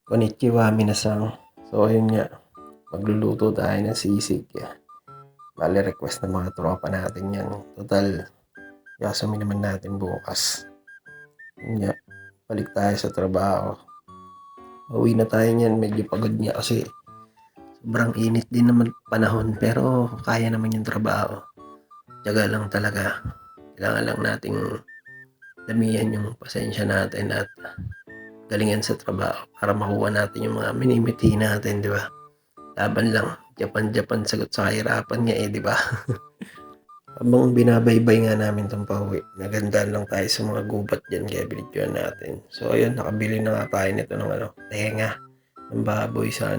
Konnichiwa minasan. So ayun nga, magluluto tayo ng sisig. Bale request ng mga tropa natin yan. Total, yasumi naman natin bukas. Yun nga, balik tayo sa trabaho. Uwi na tayo niyan, medyo pagod nga kasi sobrang init din naman panahon, pero kaya naman yung trabaho. Tiyaga lang talaga. Kailangan lang nating damihan yung pasensya natin at galingan sa trabaho para makuha natin yung mga minimithi natin, di ba? Laban lang. Japan sagot sa kahirapan nga di ba? Habang binabaybay nga namin itong pauwi, nagandaan lang tayo sa mga gubat dyan kaya binidyoan natin. So ayun, nakabili na nga tayo nito ng tenga ng baboy sa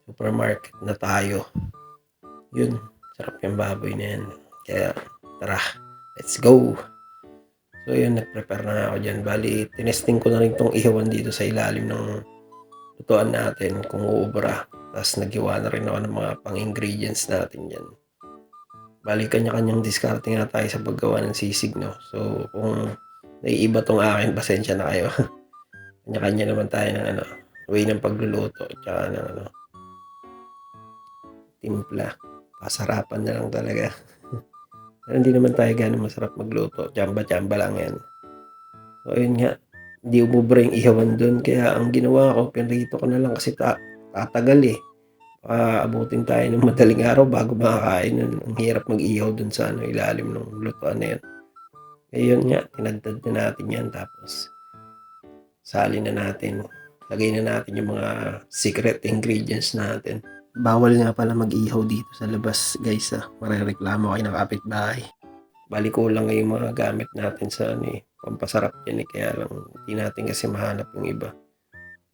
supermarket na tayo. Yun, sarap yung baboy na yan. Kaya tara, let's go! So yun, nag-prepare na ako dyan. Bali, tinesting ko na rin itong ihawan dito sa ilalim ng lutuan natin kung uubra. Tapos naghiwa na rin ako ng mga pang-ingredients natin dyan. Bali, kanya-kanyang diskarte nga tayo sa paggawa ng sisig, no? So, kung naiiba tong akin, pasensya na kayo. Kanya-kanya naman tayo ng way ng pagluluto, tsaka ng timpla. Pasarapan na lang talaga. Pero hindi naman tayo gano'ng masarap magluto. Tsamba-tsamba lang yan. So, ayun nga. Hindi umubra yung ihawan doon. Kaya ang ginawa ko, pinrito ko na lang kasi tatagal abutin tayo ng madaling araw bago makakain. Ang hirap mag-ihaw dun sa ilalim ng lutuan na yan. Ayun nga, tinadtad na natin yan. Tapos, salin na natin. Lagay na natin yung mga secret ingredients natin. Bawal nga pala mag-ihaw dito sa labas, guys. Marereklamo kayo ng kapitbahay. Bali kulang nga yung mga gamit natin sa pampasarap yan kaya lang hindi natin kasi mahanap yung iba.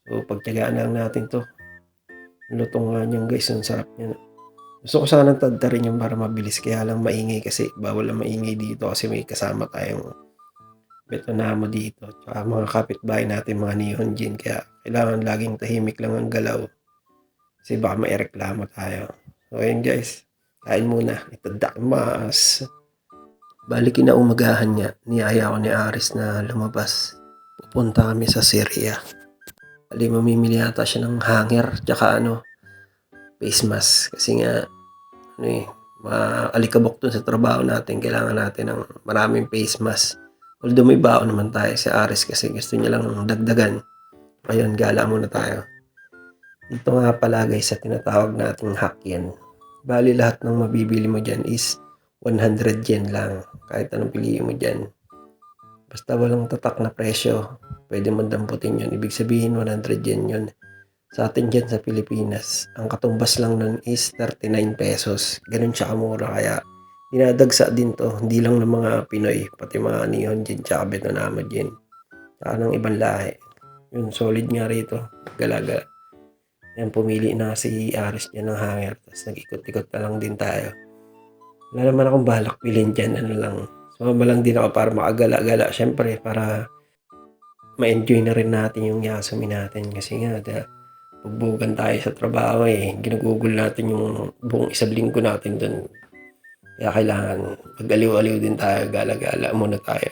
So pagtiyagaan lang natin to. Lutong nga niyan guys, ang sarap niyan. Gusto ko sanang tadta rin yung para mabilis kaya lang maingay kasi bawal lang maingay dito kasi may kasama tayong Betonamo dito. Tsaka mga kapitbahay natin mga Nihonjin kaya kailangan laging tahimik lang ang galaw kasi baka maireklamo tayo. So ayun guys, kain muna. Itadakimasu. Bali kinaumagahan niya, niyaya ko ni Aris na lumabas. Pupunta kami sa Syria. Bali mamimili yata siya ng hanger tsaka face mask. Kasi nga, maalikabok dun sa trabaho natin. Kailangan natin ng maraming face mask. Although may baon naman tayo si Aris kasi gusto niya lang dagdagan. Ayun, gala muna tayo. Dito nga pala guys sa tinatawag nating Hakyen. Bali lahat ng mabibili mo dyan is 100 yen lang. Kahit anong piliin mo dyan. Basta walang tatak na presyo. Pwede mo damputin yun. Ibig sabihin 100 yen yun. Sa atin dyan sa Pilipinas, ang katumbas lang nun is 39 pesos. Ganun siya kamura. Kaya dinadagsa din to. Hindi lang ng mga Pinoy. Pati mga Nihonjin tsaka Betonamo dyan. Tsaka ng ibang lahi. Yun, solid nga rito. Galaga. Yan, pumili na si Aris dyan ng hanger. Tapos nag-ikot-ikot na lang din tayo. Wala naman akong balak bilhin dyan. Ano lang. Sumama lang din ako para makagala-gala. Siyempre, para ma-enjoy na rin natin yung yasumi natin. Kasi nga, pagbugan tayo sa trabaho ginugugol natin yung buong isang linggo natin dun. Kaya kailangan mag-aliw-aliw din tayo, gala-gala muna tayo.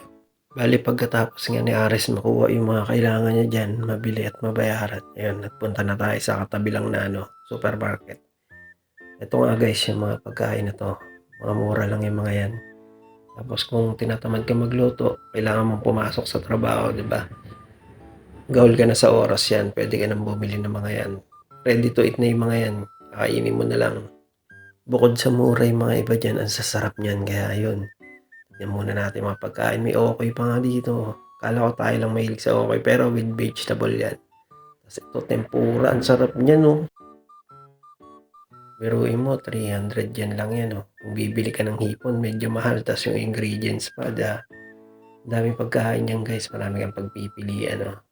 Bali pagkatapos nga ni Aris makuha yung mga kailangan niya dyan, mabili at mabayaran. Ayun, nagpunta na tayo sa katabilang na supermarket. Ito nga guys, yung mga pagkain na to, mga mura lang yung mga yan. Tapos kung tinatamad ka magluto, kailangan mong pumasok sa trabaho, di ba? Gaul ka na sa oras yan, pwede ka nang bumili ng mga yan. Ready to eat na yung mga yan, kainin mo na lang. Bukod sa mura yung mga iba dyan, ang sasarap niyan, kaya yun. Yan muna natin mga pagkain. May okay pa nga dito. Kala ko tayo lang mahilig sa okay, pero with vegetable yan. Tapos ito, tempura. Ang sarap niyan, no. Biruin mo, 300 yan lang yan, no. Kung bibili ka ng hipon, medyo mahal. Tapos yung ingredients pa, daming pagkain yan, guys. Marami kang pagpipilian, no.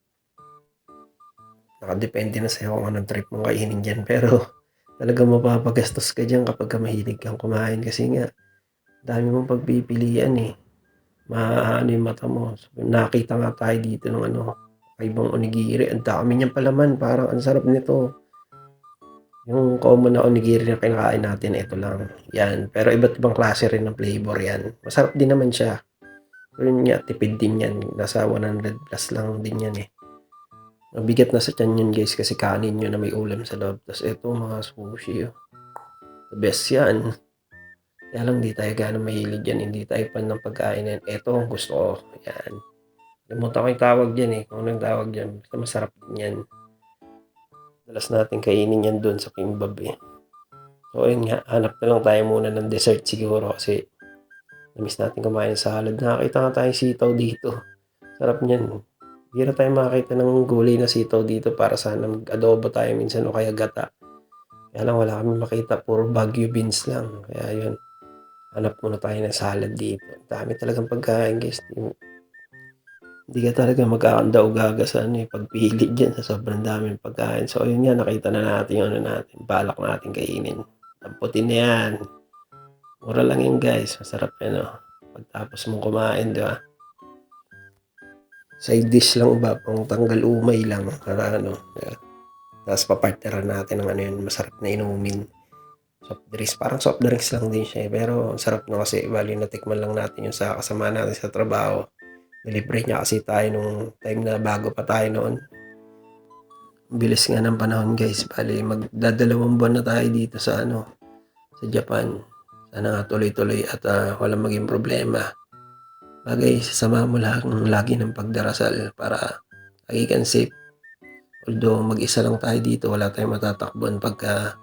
Nakadepende na sa'yo kung anong trip mong kainin dyan. Pero talagang mapapagastos ka dyan kapag mahilig kang kumain. Kasi nga, dami mong pagpipilian Maano yung mata mo. So, nakita nga tayo dito ng ibang onigiri. Ang dami niyang palaman. Parang ang sarap nito. Yung common na onigiri na kinakain natin, ito lang. Yan. Pero iba't ibang klase rin ng flavor yan. Masarap din naman siya. Pero yun nga, tipid din yan. Nasa 100 plus lang din yan Mabigat na sa tiyan yun guys kasi kanin yun na may ulam sa loob. Tas eto mga sushi, oh, the best yan. Kaya lang di tayo gaano mahilig yan, hindi tayo fan ng pagkain na yan. Eto ang gusto ko, yan. Limutan ko yung tawag diyan, eh, kung anong tawag diyan, basta masarap din yan. Madalas natin kainin yan dun sa Kimbab, eh. So ayun nga, hanap na lang tayo muna ng dessert siguro kasi na-miss natin kumain ng salad. Nakakita nga tayong sitaw dito. Sarap niyan. Bihira tayo makakita ng gulay na sitaw dito para sana mag-adobo tayo minsan o kaya gata. Kaya lang wala kaming makita, puro Baguio beans lang. Kaya yun, hanap muna tayo ng salad dito. Ang dami talagang pagkain guys. Hindi ka talaga magkakanda-ugaga sa ano, pagpili diyan sa sobrang daming pagkain. So ayun nga, nakita na natin yung ano natin, balak natin kainin. Damputin na yan. Mura lang yan guys, masarap yan, oh. Pagtapos mong kumain, di ba? Side dish lang ba, pang tanggal umay lang, para ano, yeah. Tapos papartneran natin ng ano yun, masarap na inumin. Soft drinks, parang soft drinks lang din siya, pero sarap na kasi, bali natikman lang natin yung sa kasama natin sa trabaho. Nilibre niya kasi tayo nung time na bago pa tayo noon. Bilis nga ng panahon guys, bali magdadalawang buwan na tayo dito sa ano, sa Japan. Sana nga tuloy-tuloy at walang maging problema. Bagay, sasama mo lang lagi ng pagdarasal para lagi kang safe. Although mag-isa lang tayo dito, wala tayong matatakbuhan pagka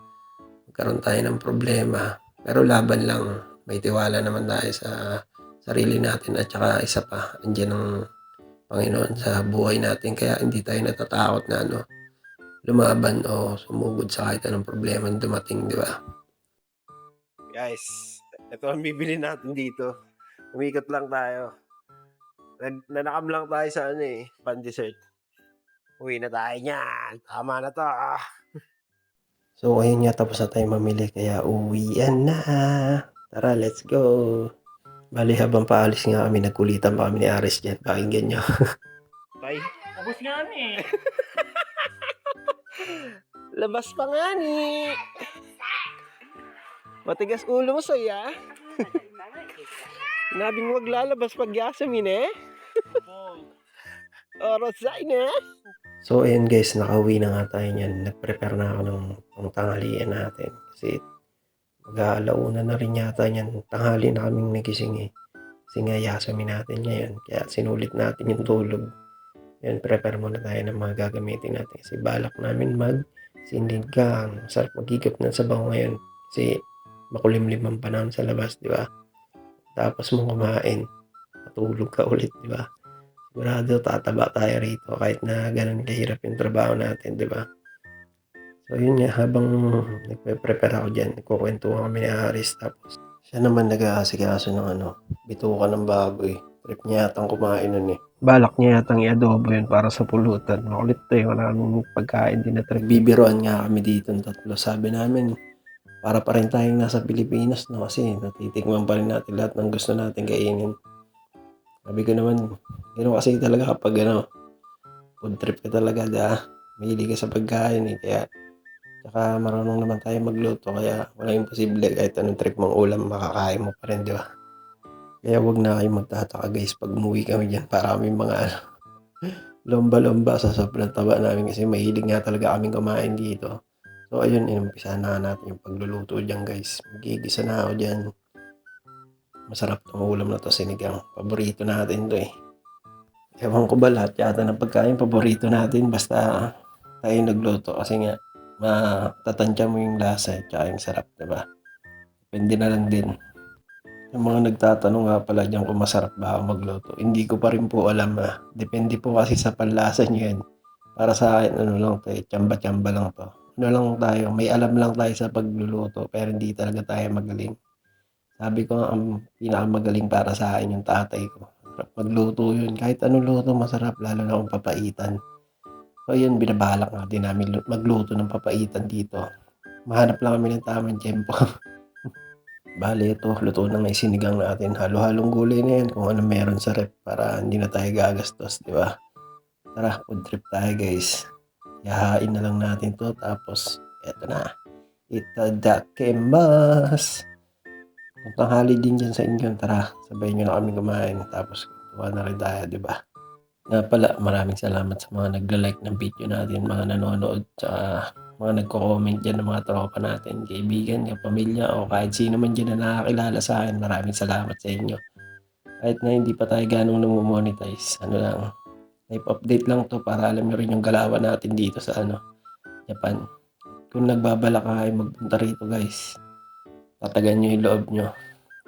magkaroon tayo ng problema. Pero laban lang, may tiwala naman tayo sa sarili natin at saka isa pa, andiyan ang Panginoon sa buhay natin kaya hindi tayo natatakot na ano, lumaban o sumugod sa kahit anong problema na dumating, di ba? Guys, ito ang bibili natin dito. Umikot lang tayo. Nanakam lang tayo sa ano eh, pan-dessert. Uwi na tayo niyan. Tama na to. So, ayun nga, tapos na tayo mamili. Kaya uwian na. Tara, let's go. Bali, habang paalis nga kami, nagkulitan pa kami ni Aris dyan. Pakinggan nyo. Bye. Tapos nga eh. Labas pa nga ni. Matigas ulo mo, Soya. Nabing wag lalabas pag Yasemin eh. Oras na. So ayun guys, nakauwi na nga tayo niyan. Nag-prepare na ako ng pangtanghalian natin. Kasi mag-aalauna na rin yata niyan. Tanghali na kaming nagising eh. Kasi nga Yasemin natin ngayon. Kaya sinulit natin yung tulog. Yan, prepare muna tayo ng mga gagamitin natin. Kasi balak namin mag-sinigang. Sarap magigap ng sabaw ngayon. Kasi makulimlim ang panahon sa labas, di ba? Tapos mong kumain, matulog ka ulit, di ba? Sigurado tataba tayo rito kahit na ganun kahirap yung trabaho natin, di ba? So yun nga, habang nagpe-prepare ako dyan, nagkukwentuhan kami ni Aris. Tapos siya naman nag-aasikaso ng ano, bituka ng baboy. Trip niya yatang kumain nun eh. Balak niya yatang i-adobo yun para sa pulutan. Makulit to eh, maraming pagkain din na trip. Bibiroan nga kami dito ng tatlo. Sabi namin, para pa rin tayong nasa Pilipinas no, kasi natitikman pa rin natin lahat ng gusto natin kainin. Sabi ko naman, gano'n kasi talaga kapag ano, food trip ka talaga, mahilig ka sa pagkain eh. Kaya, saka marunong naman tayo magluto, kaya walang imposible kahit anong trip mong ulam, makakain mo pa rin, di ba? Kaya wag na kayong magtataka guys pag umuwi kami dyan para kami mga ano, lomba-lomba sa sobrang taba namin kasi mahilig nga talaga kaming kumain dito. So ayun, inumpisahan na natin yung pagluluto dyan guys. Magigisa na ako dyan. Masarap tong ulam na to, sinigang. Paborito natin to eh. Ewan ko ba lahat yata ng pagkain paborito natin basta tayo nagluto kasi nga matatansya mo yung lasa at saka yung sarap, diba? Depende na lang din. Yung mga nagtatanong nga pala dyan kung masarap ba ako magluto. Hindi ko pa rin po alam Depende po kasi sa panlasa nyo yan. Para sa akin, ano lang to eh, tsamba-tsamba lang to. Ano lang tayo, may alam lang tayo sa pagluluto pero hindi talaga tayo magaling. Sabi ko ang pinakamagaling para sa akin yung tatay ko. Sarap magluto yun. Kahit anong luto masarap, lalo na kung papaitan. So yun, binabalak nga din namin magluto ng papaitan dito. Mahanap lang kami ng tamang tempo. Bale, ito, luto na nga sinigang natin. Halo-halong gulay na yan kung ano meron sa rep para hindi na tayo gagastos, di ba? Tara, food trip tayo guys. Yahain na lang natin to tapos eto na. Itadakimasu! Kung tanghali din dyan sa inyo, tara, sabay nyo na kami kumain. Tapos, tuwa na rin tayo, di ba? Nga pala, maraming salamat sa mga nagla-like ng video natin, mga nanonood, tsaka mga nagko-comment diyan ng mga tropa natin, kaibigan, kapamilya o kahit sino man diyan na nakakilala sa'kin. Maraming salamat sa inyo. Kahit na hindi pa tayo gaanong namo-monetize, ano lang, life update lang 'to para alam niyo rin yung galawan natin dito sa Japan. Kung nagbabalak kayo magpunta rito guys, tatagan niyo yung loob niyo.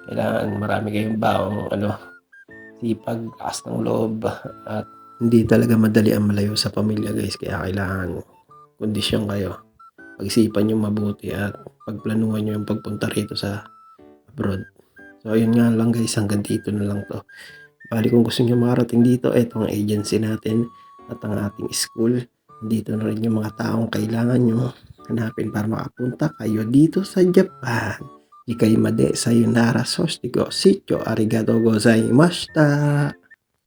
Kailangan marami kayong baong sipag, lakas ng loob at hindi talaga madali ang malayo sa pamilya guys, kaya kailangan kondisyon kayo. Pag-isipan niyo mabuti at pagplanuhan niyo yung pagpunta rito sa abroad. So ayun nga lang guys, hanggang dito na lang 'to. Bale kung gusto niyo makarating dito, eto ang agency natin at ang ating school. Nandito na rin yung mga taong kailangan niyo hanapin para makapunta kayo dito sa Japan. Ikai made sayonara, soshigo, sityo, arigatou gozaimashita.